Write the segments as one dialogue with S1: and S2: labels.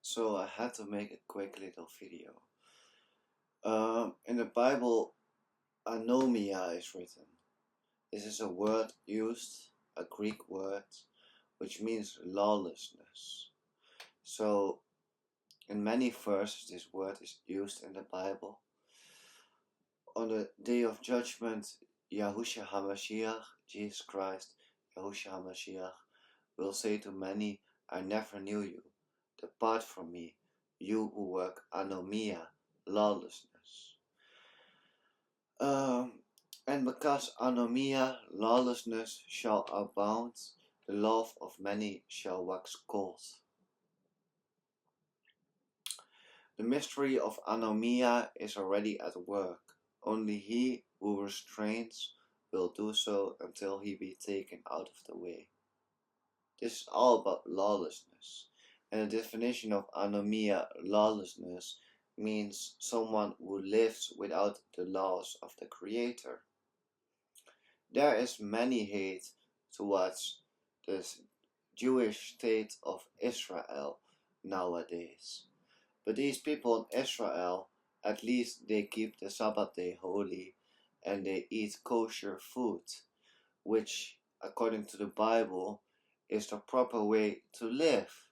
S1: So I had to make a quick little video. In the Bible, Anomia is written. This is a word used, a Greek word, which means lawlessness. So in many verses this word is used in the Bible. On the day of judgment, Yahushua HaMashiach, Jesus Christ, Yahushua HaMashiach, will say to many, I never knew you. Depart from me, you who work anomia, lawlessness. And because anomia, lawlessness, shall abound, the love of many shall wax cold. The mystery of anomia is already at work. Only he who restrains will do so until he be taken out of the way. This is all about lawlessness. And the definition of anomia, lawlessness, means someone who lives without the laws of the Creator. There is many hate towards the Jewish state of Israel nowadays. But these people in Israel, at least they keep the Sabbath day holy and they eat kosher food, which, according to the Bible, is the proper way to live.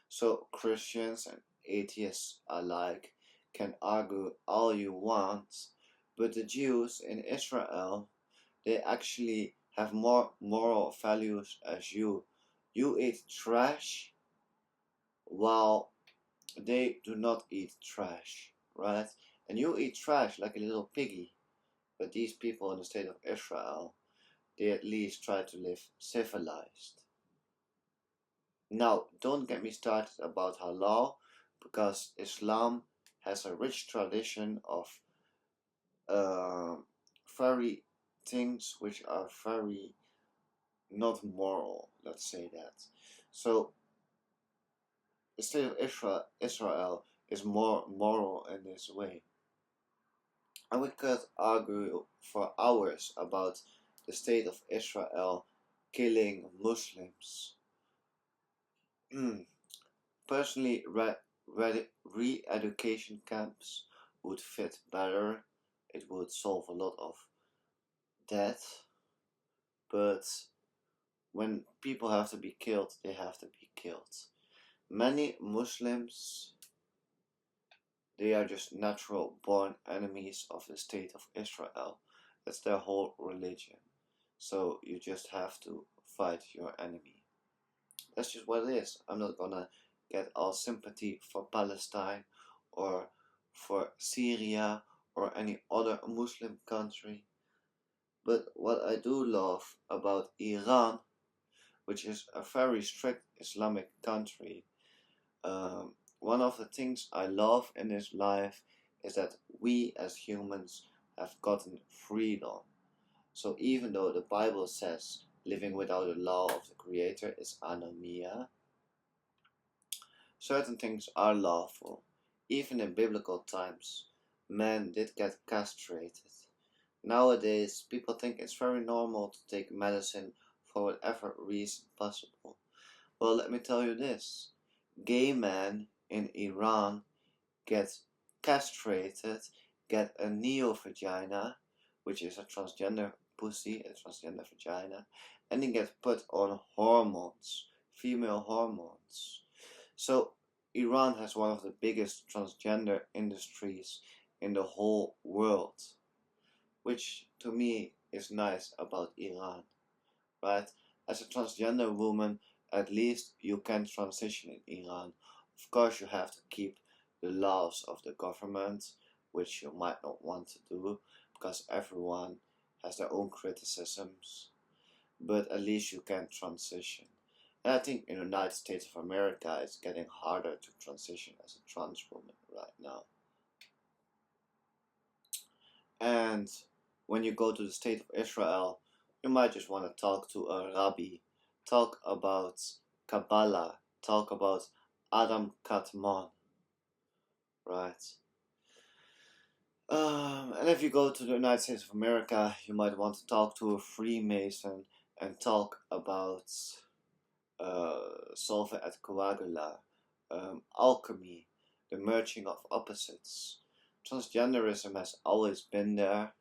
S1: So Christians and atheists alike can argue all you want, but the Jews in Israel, they actually have more moral values as you. You eat trash while they do not eat trash, right? And you eat trash like a little piggy. But these people in the state of Israel, they at least try to live civilized. Now, don't get me started about halal, because Islam has a rich tradition of very things which are very not moral, let's say that. So the state of Israel is more moral in this way. And we could argue for hours about the state of Israel killing Muslims. Personally, re-education camps would fit better. It would solve a lot of death. But when people have to be killed, they have to be killed. Many Muslims, they are just natural born enemies of the state of Israel. That's their whole religion. So you just have to fight your enemy. That's just what it is. I'm not gonna get all sympathy for Palestine or for Syria or any other Muslim country. But what I do love about Iran, which is a very strict Islamic country, one of the things I love in this life is that we as humans have gotten freedom. So even though the Bible says living without the law of the Creator is anomia, certain things are lawful. Even in biblical times, men did get castrated. Nowadays, people think it's very normal to take medicine for whatever reason possible. Well, let me tell you this. Gay men in Iran get castrated, get a neo-vagina, which is a transgender pussy, a transgender vagina, and they get put on hormones, female hormones. So Iran has one of the biggest transgender industries in the whole world, which to me is nice about Iran, right? As a transgender woman, at least you can transition in Iran. Of course, you have to keep the laws of the government, which you might not want to do, because everyone has their own criticisms, but at least you can transition. And I think in the United States of America, it's getting harder to transition as a trans woman right now. And when you go to the state of Israel, you might just want to talk to a rabbi, talk about Kabbalah, talk about Adam Katman, right? And if you go to the United States of America, you might want to talk to a Freemason and talk about Solve et Coagula, alchemy, the merging of opposites. Transgenderism has always been there.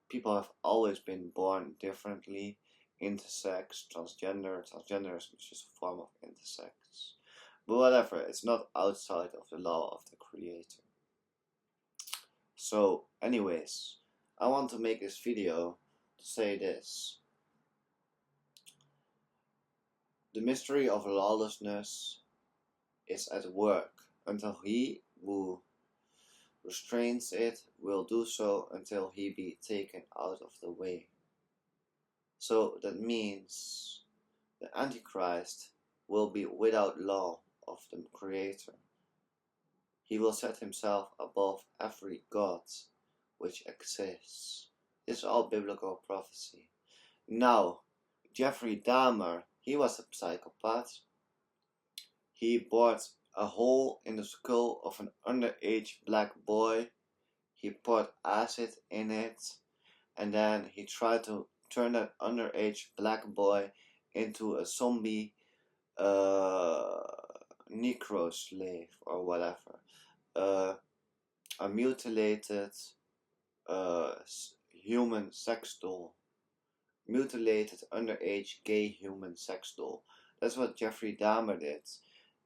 S1: People have always been born differently. Intersex, transgenderism is just a form of intersex. But whatever, it's not outside of the law of the Creator. So, anyways, I want to make this video to say this. The mystery of lawlessness is at work until he who restrains it will do so until he be taken out of the way. So that means the Antichrist will be without law of the Creator. He will set himself above every god which exists. This is all biblical prophecy. Now, Jeffrey Dahmer, he was a psychopath. He bored a hole in the skull of an underage black boy. He poured acid in it, and then he tried to turn that underage black boy into a zombie Negro slave or whatever. A mutilated human sex doll. Mutilated underage gay human sex doll. That's what Jeffrey Dahmer did.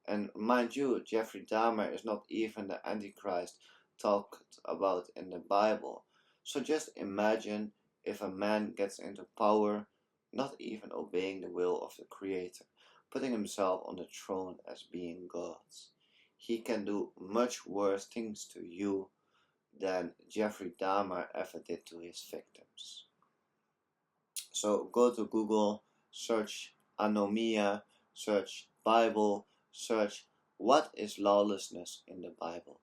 S1: And mind you, Jeffrey Dahmer is not even the Antichrist talked about in the Bible. So just imagine if a man gets into power, not even obeying the will of the Creator, putting himself on the throne as being God. He can do much worse things to you than Jeffrey Dahmer ever did to his victims. So go to Google, search Anomia, search Bible, search what is lawlessness in the Bible.